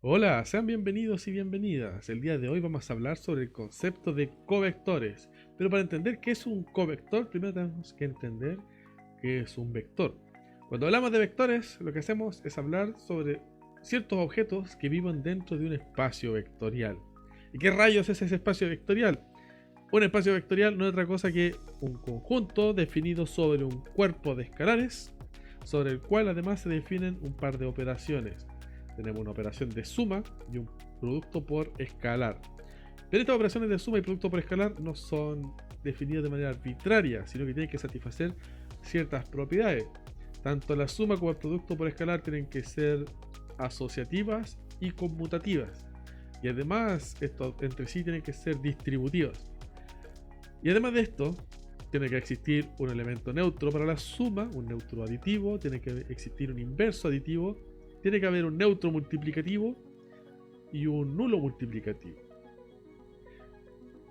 Hola, sean bienvenidos y bienvenidas. El día de hoy vamos a hablar sobre el concepto de covectores. Pero para entender qué es un covector, primero tenemos que entender qué es un vector. Cuando hablamos de vectores, lo que hacemos es hablar sobre ciertos objetos que viven dentro de un espacio vectorial. ¿Y qué rayos es ese espacio vectorial? Un espacio vectorial no es otra cosa que un conjunto definido sobre un cuerpo de escalares, sobre el cual además se definen un par de operaciones. Tenemos una operación de suma y un producto por escalar. Pero estas operaciones de suma y producto por escalar no son definidas de manera arbitraria, sino que tienen que satisfacer ciertas propiedades. Tanto la suma como el producto por escalar tienen que ser asociativas y conmutativas. Y además, estos entre sí tienen que ser distributivas. Y además de esto, tiene que existir un elemento neutro para la suma, un neutro aditivo, tiene que existir un inverso aditivo, tiene que haber un neutro multiplicativo y un nulo multiplicativo.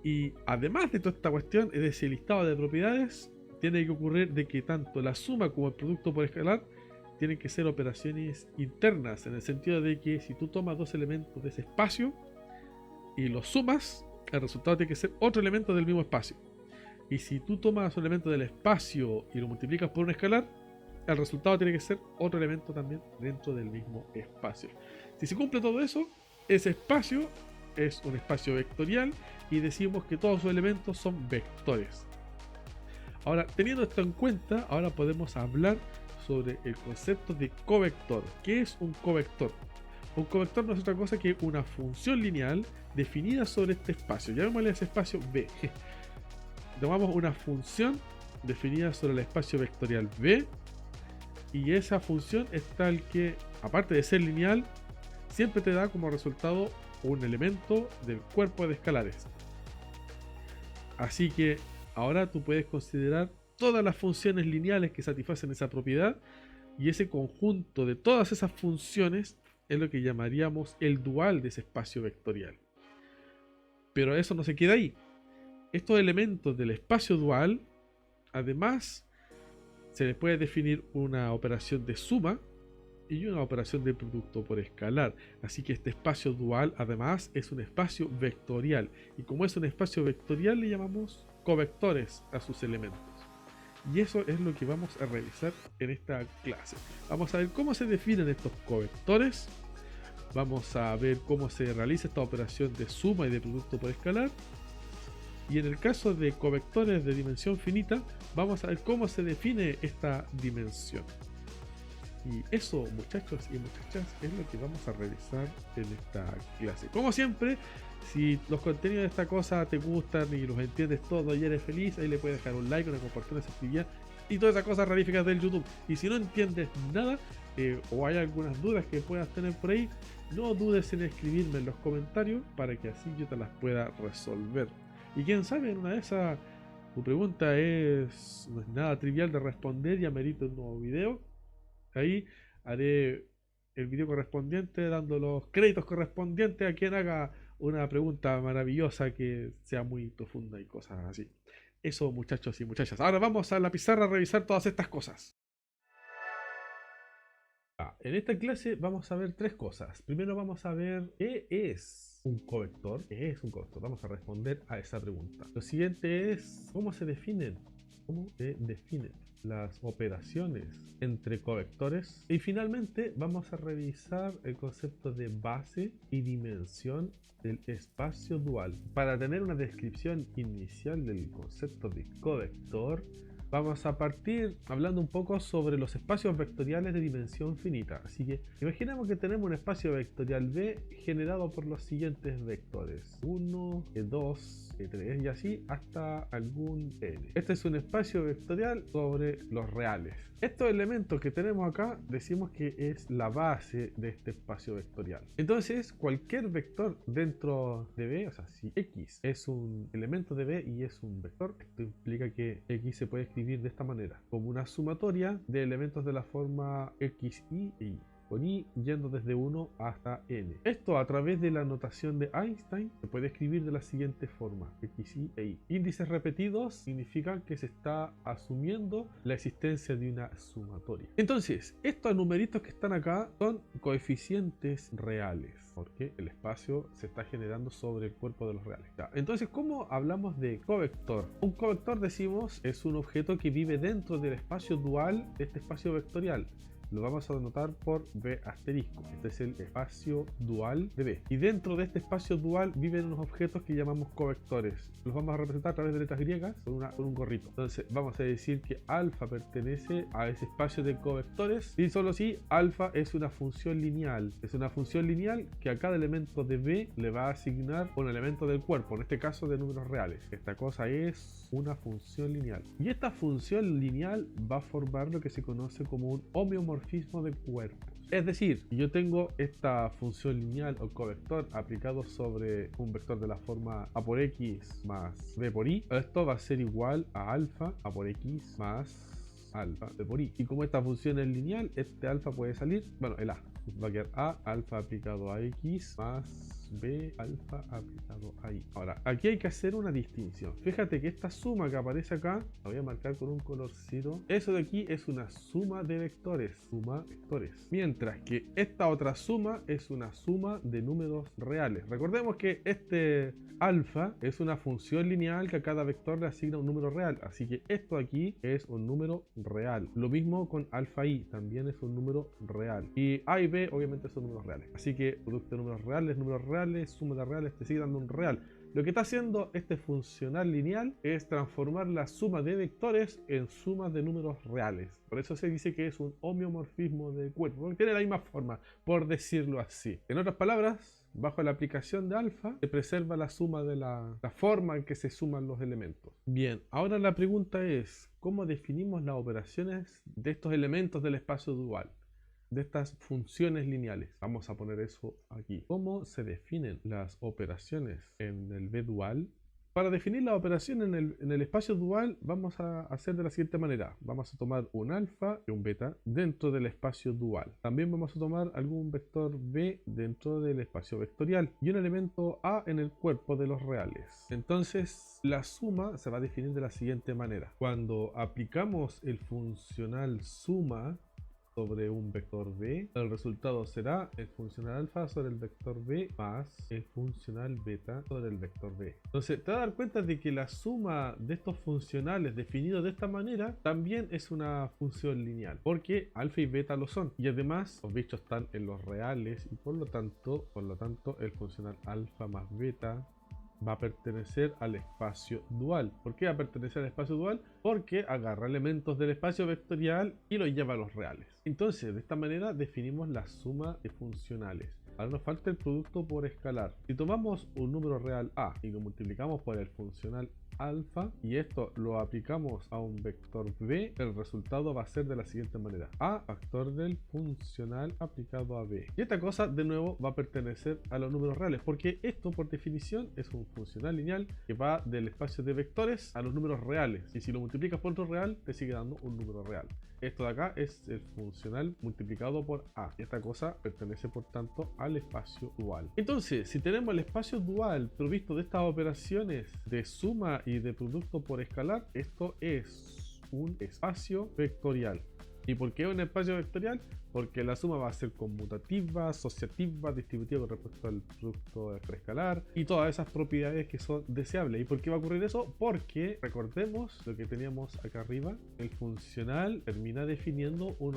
Y además de toda esta cuestión, es decir, el listado de propiedades, tiene que ocurrir de que tanto la suma como el producto por escalar tienen que ser operaciones internas, en el sentido de que si tú tomas dos elementos de ese espacio y los sumas, el resultado tiene que ser otro elemento del mismo espacio. Y si tú tomas un elemento del espacio y lo multiplicas por un escalar, el resultado tiene que ser otro elemento también dentro del mismo espacio. Si se cumple todo eso, ese espacio es un espacio vectorial y decimos que todos sus elementos son vectores. Ahora, teniendo esto en cuenta, ahora podemos hablar sobre el concepto de covector. ¿Qué es un covector? Un covector no es otra cosa que una función lineal definida sobre este espacio. Llamémosle a ese espacio B. Tomamos una función definida sobre el espacio vectorial B y esa función es tal que, aparte de ser lineal, siempre te da como resultado un elemento del cuerpo de escalares. Así que ahora tú puedes considerar todas las funciones lineales que satisfacen esa propiedad y ese conjunto de todas esas funciones es lo que llamaríamos el dual de ese espacio vectorial. Pero eso no se queda ahí. Estos elementos del espacio dual, además, se les puede definir una operación de suma y una operación de producto por escalar. Así que este espacio dual, además, es un espacio vectorial. Y como es un espacio vectorial, le llamamos covectores a sus elementos. Y eso es lo que vamos a revisar en esta clase. Vamos a ver cómo se definen estos covectores. Vamos a ver cómo se realiza esta operación de suma y de producto por escalar. Y en el caso de covectores de dimensión finita, vamos a ver cómo se define esta dimensión. Y eso, muchachos y muchachas, es lo que vamos a revisar en esta clase. Como siempre, si los contenidos de esta cosa te gustan y los entiendes todo y eres feliz, ahí le puedes dejar un like, una compartir, una suscribir y todas esas cosas raríficas del YouTube. Y si no entiendes nada o hay algunas dudas que puedas tener por ahí, no dudes en escribirme en los comentarios para que así yo te las pueda resolver. Y quién sabe, en una de esas tu pregunta no es nada trivial de responder y amerita un nuevo video. Ahí haré el video correspondiente dando los créditos correspondientes a quien haga una pregunta maravillosa que sea muy profunda y cosas así. Eso, muchachos y muchachas. Ahora vamos a la pizarra a revisar todas estas cosas. En esta clase vamos a ver tres cosas. Primero vamos a ver qué es un covector. ¿Qué es un covector? Vamos a responder a esa pregunta. Lo siguiente es cómo se definen. ¿Cómo se definen las operaciones entre covectores? Y finalmente vamos a revisar el concepto de base y dimensión del espacio dual. Para tener una descripción inicial del concepto de covector, vamos a partir hablando un poco sobre los espacios vectoriales de dimensión finita. Así que imaginemos que tenemos un espacio vectorial B generado por los siguientes vectores: 1, 2, 3 y así hasta algún n. Este es un espacio vectorial sobre los reales. Estos elementos que tenemos acá decimos que es la base de este espacio vectorial. Entonces cualquier vector dentro de B, o sea, si X es un elemento de B y es un vector, esto implica que X se puede escribir de esta manera, como una sumatoria de elementos de la forma X, Y e Y. por i yendo desde 1 hasta n. Esto a través de la notación de Einstein se puede escribir de la siguiente forma: x, y e y. Índices repetidos significan que se está asumiendo la existencia de una sumatoria. Entonces, estos numeritos que están acá son coeficientes reales, porque el espacio se está generando sobre el cuerpo de los reales. Entonces, ¿cómo hablamos de covector? Un covector, decimos, es un objeto que vive dentro del espacio dual de este espacio vectorial. Lo vamos a denotar por B asterisco. Este es el espacio dual de B. Y dentro de este espacio dual viven unos objetos que llamamos covectores. Los vamos a representar a través de letras griegas con un gorrito. Entonces vamos a decir que alfa pertenece a ese espacio de covectores. Y solo si alfa es una función lineal. Es una función lineal que a cada elemento de B le va a asignar un elemento del cuerpo. En este caso de números reales. Esta cosa es una función lineal. Y esta función lineal va a formar lo que se conoce como un homeomorfismo de cuerpos. Es decir, yo tengo esta función lineal o covector aplicado sobre un vector de la forma a por x más b por i. Esto va a ser igual a alfa a por x más alfa b por i. Y como esta función es lineal, este alfa puede salir, bueno, el a va a quedar a alfa aplicado a x más b alfa aplicado a i. Ahora, aquí hay que hacer una distinción. Fíjate que esta suma que aparece acá, la voy a marcar con un colorcito. Eso de aquí es una suma de vectores. Suma vectores. Mientras que esta otra suma es una suma de números reales. Recordemos que este alfa es una función lineal que a cada vector le asigna un número real. Así que esto aquí es un número real. Lo mismo con alfa i, también es un número real. Y a y b obviamente son números reales. Así que producto de números reales, suma de reales te sigue dando un real. Lo que está haciendo este funcional lineal es transformar la suma de vectores en sumas de números reales. Por eso se dice que es un homeomorfismo de cuerpo, porque tiene la misma forma, por decirlo así. En otras palabras, bajo la aplicación de alfa se preserva la suma de la forma en que se suman los elementos. Bien, ahora la pregunta es, ¿cómo definimos las operaciones de estos elementos del espacio dual? De estas funciones lineales. Vamos a poner eso aquí. ¿Cómo se definen las operaciones en el B dual? Para definir la operación en el espacio dual vamos a hacer de la siguiente manera. Vamos a tomar un alfa y un beta dentro del espacio dual. También vamos a tomar algún vector B dentro del espacio vectorial y un elemento A en el cuerpo de los reales. Entonces la suma se va a definir de la siguiente manera. Cuando aplicamos el funcional suma sobre un vector b, el resultado será el funcional alfa sobre el vector b más el funcional beta sobre el vector b. Entonces te vas a dar cuenta de que la suma de estos funcionales definidos de esta manera también es una función lineal, porque alfa y beta lo son, y además los bichos están en los reales y por lo tanto el funcional alfa más beta va a pertenecer al espacio dual. ¿Por qué va a pertenecer al espacio dual? Porque agarra elementos del espacio vectorial y los lleva a los reales. Entonces, de esta manera definimos la suma de funcionales. Ahora nos falta el producto por escalar. Si tomamos un número real a y lo multiplicamos por el funcional alfa y esto lo aplicamos a un vector b, el resultado va a ser de la siguiente manera: a factor del funcional aplicado a b. Y esta cosa de nuevo va a pertenecer a los números reales, porque esto por definición es un funcional lineal que va del espacio de vectores a los números reales, y si lo multiplicas por otro real te sigue dando un número real. Esto de acá es el funcional multiplicado por a, y esta cosa pertenece por tanto al espacio dual. Entonces, si tenemos el espacio dual provisto de estas operaciones de suma y de producto por escalar, esto es un espacio vectorial. ¿Y por qué un espacio vectorial? Porque la suma va a ser conmutativa, asociativa, distributiva con respecto al producto preescalar y todas esas propiedades que son deseables. ¿Y por qué va a ocurrir eso? Porque recordemos lo que teníamos acá arriba: el funcional termina definiendo un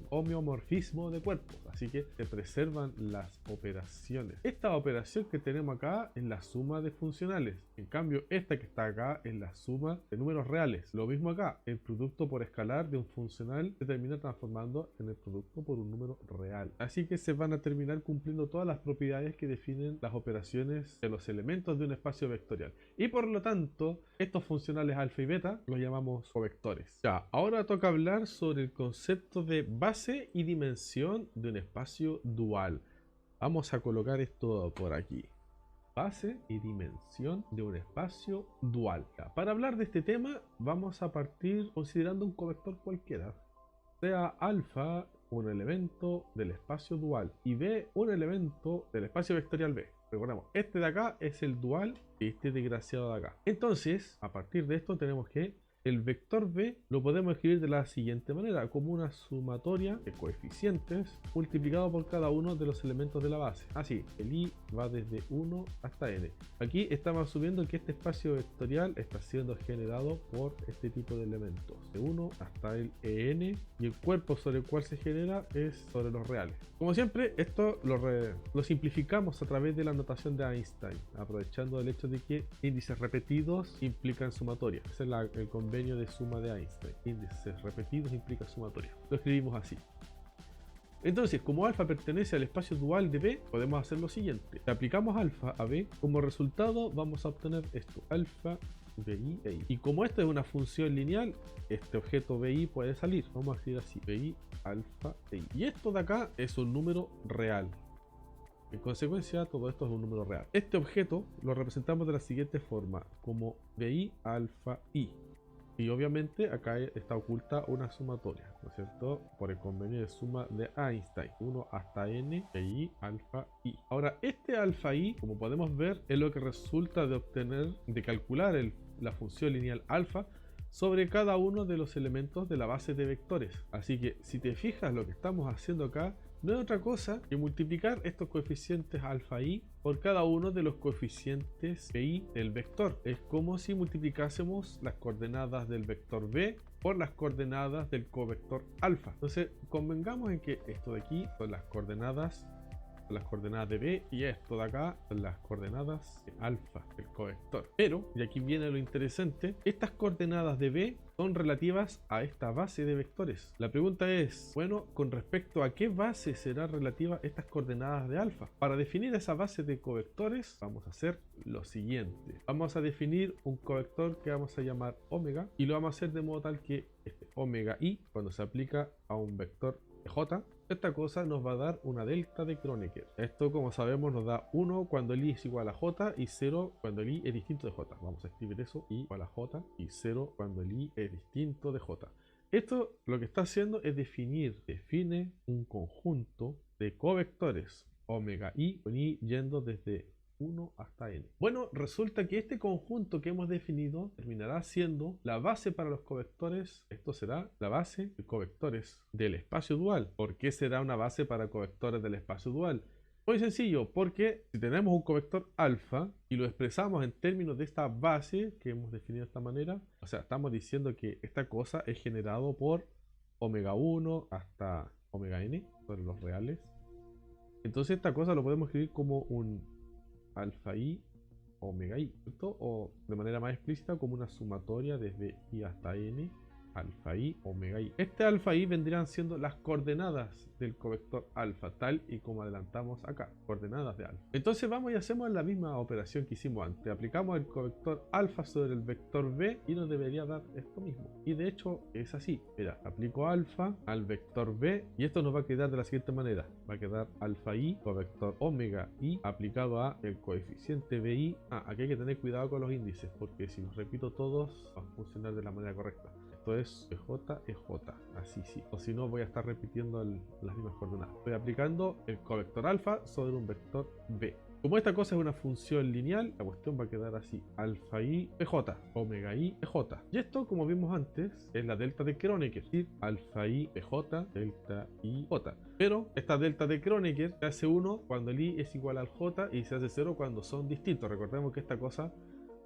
homeomorfismo de cuerpos, así que se preservan las operaciones. Esta operación que tenemos acá es la suma de funcionales, en cambio esta que está acá es la suma de números reales. Lo mismo acá, el producto por escalar de un funcional se termina transformando en el producto por un número real. Así que se van a terminar cumpliendo todas las propiedades que definen las operaciones de los elementos de un espacio vectorial. Y por lo tanto, estos funcionales alfa y beta los llamamos covectores. Ya, ahora toca hablar sobre el concepto de base y dimensión de un espacio dual. Vamos a colocar esto por aquí: base y dimensión de un espacio dual. Ya, para hablar de este tema vamos a partir considerando un covector cualquiera, sea alfa, un elemento del espacio dual y B un elemento del espacio vectorial B. Recordemos, este de acá es el dual de este desgraciado de acá. Entonces, a partir de esto tenemos que el vector B lo podemos escribir de la siguiente manera, como una sumatoria de coeficientes multiplicado por cada uno de los elementos de la base. Así, el i va desde 1 hasta n. Aquí estamos asumiendo que este espacio vectorial está siendo generado por este tipo de elementos, de 1 hasta el en, y el cuerpo sobre el cual se genera es sobre los reales. Como siempre, esto lo simplificamos a través de la notación de Einstein, aprovechando el hecho de que índices repetidos implican sumatoria. Ese es el convenio de suma de Einstein. Índices repetidos implica sumatoria. Lo escribimos así. Entonces, como alfa pertenece al espacio dual de B, podemos hacer lo siguiente. Si aplicamos alfa a B, como resultado vamos a obtener esto. Alfa BI e I. Y como esta es una función lineal, este objeto BI puede salir. Vamos a escribir así. BI alfa e I. Y esto de acá es un número real. En consecuencia, todo esto es un número real. Este objeto lo representamos de la siguiente forma, como BI alfa I. Y obviamente acá está oculta una sumatoria, ¿no es cierto? Por el convenio de suma de Einstein, 1 hasta n de i alfa i. Ahora, este alfa i, como podemos ver, es lo que resulta de obtener, de calcular la función lineal alfa sobre cada uno de los elementos de la base de vectores. Así que si te fijas, lo que estamos haciendo acá no es otra cosa que multiplicar estos coeficientes alfa i por cada uno de los coeficientes bi del vector. Es como si multiplicásemos las coordenadas del vector b por las coordenadas del covector alfa. Entonces, convengamos en que esto de aquí son las coordenadas de B y esto de acá son las coordenadas de alfa, el covector. Pero, y aquí viene lo interesante, estas coordenadas de B son relativas a esta base de vectores. La pregunta es, bueno, ¿con respecto a qué base será relativa estas coordenadas de alfa? Para definir esa base de covectores, vamos a hacer lo siguiente. Vamos a definir un covector que vamos a llamar omega y lo vamos a hacer de modo tal que este omega i, cuando se aplica a un vector J, esta cosa nos va a dar una delta de Kronecker. Esto, como sabemos, nos da 1 cuando el i es igual a j y 0 cuando el i es distinto de j. Vamos a escribir eso, i igual a j y 0 cuando el i es distinto de j. Esto lo que está haciendo es define un conjunto de covectores omega i con i yendo desde 1 hasta n. Bueno, resulta que este conjunto que hemos definido terminará siendo la base para los covectores. Esto será la base de covectores del espacio dual. ¿Por qué será una base para covectores del espacio dual? Muy sencillo, porque si tenemos un covector alfa y lo expresamos en términos de esta base que hemos definido de esta manera, o sea, estamos diciendo que esta cosa es generado por omega 1 hasta omega n, son los reales. Entonces esta cosa lo podemos escribir como un alfa i omega i, ¿cierto? O de manera más explícita como una sumatoria desde i hasta n alfa i omega i. Este alfa i vendrían siendo las coordenadas del covector alfa, tal y como adelantamos acá, coordenadas de alfa. Entonces vamos y hacemos la misma operación que hicimos antes. Aplicamos el covector alfa sobre el vector b y nos debería dar esto mismo. Y de hecho es así. Mira, aplico alfa al vector b y esto nos va a quedar de la siguiente manera. Va a quedar alfa i covector omega i aplicado a el coeficiente bi. Aquí hay que tener cuidado con los índices, porque si los repito todos va a funcionar de la manera correcta. Esto es EJ, así sí. O si no, voy a estar repitiendo las mismas coordenadas. Estoy aplicando el covector alfa sobre un vector b. Como esta cosa es una función lineal, la cuestión va a quedar así. Alfa i EJ, omega i EJ. Y esto, como vimos antes, es la delta de Kronecker. Es decir, alfa i EJ, delta i J. Pero esta delta de Kronecker se hace 1 cuando el i es igual al j y se hace 0 cuando son distintos. Recordemos que esta cosa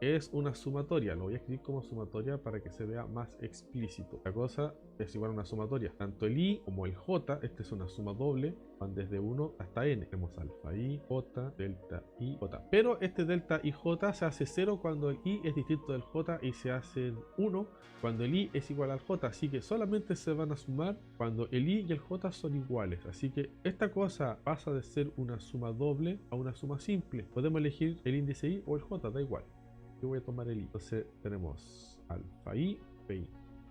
es una sumatoria. Lo voy a escribir como sumatoria para que se vea más explícito. La cosa es igual a una sumatoria. Tanto el i como el j, esta es una suma doble, van desde 1 hasta n. Tenemos alfa i, j, delta i, j. Pero este delta i j se hace 0 cuando el i es distinto del j y se hace 1 cuando el i es igual al j. Así que solamente se van a sumar cuando el i y el j son iguales. Así que esta cosa pasa de ser una suma doble a una suma simple. Podemos elegir el índice i o el j, da igual. Yo voy a tomar el i. Entonces tenemos alfa i, bi.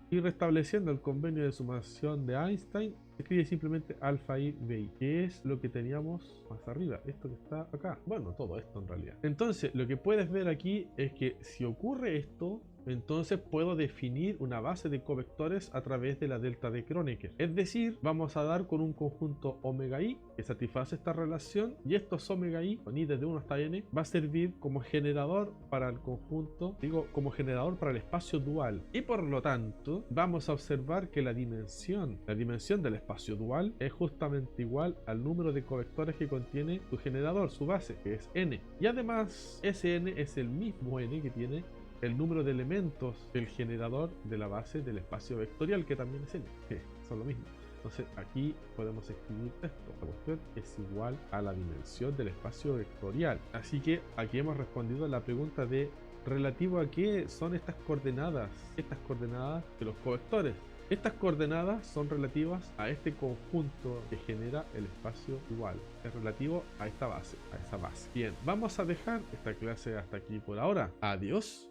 Y restableciendo el convenio de sumación de Einstein, se escribe simplemente alfa i, bi, que es lo que teníamos más arriba, esto que está acá. Bueno, todo esto en realidad. Entonces, lo que puedes ver aquí es que si ocurre esto, entonces puedo definir una base de covectores a través de la delta de Kronecker. Es decir, vamos a dar con un conjunto omega i que satisface esta relación, y estos omega i, con i desde 1 hasta n, va a servir como generador para el conjunto, digo, como generador para el espacio dual. Y por lo tanto, vamos a observar que la dimensión del espacio dual es justamente igual al número de covectores que contiene su generador, su base, que es n. Y además, ese n es el mismo n que tiene el número de elementos del generador de la base del espacio vectorial, que también es n, que son lo mismo. Entonces aquí podemos escribir esto, la cuestión es igual a la dimensión del espacio vectorial. Así que aquí hemos respondido a la pregunta de relativo a qué son estas coordenadas de los covectores. Estas coordenadas son relativas a este conjunto que genera el espacio dual. Es relativo a esta base, a esa base. Bien, vamos a dejar esta clase hasta aquí por ahora. Adiós.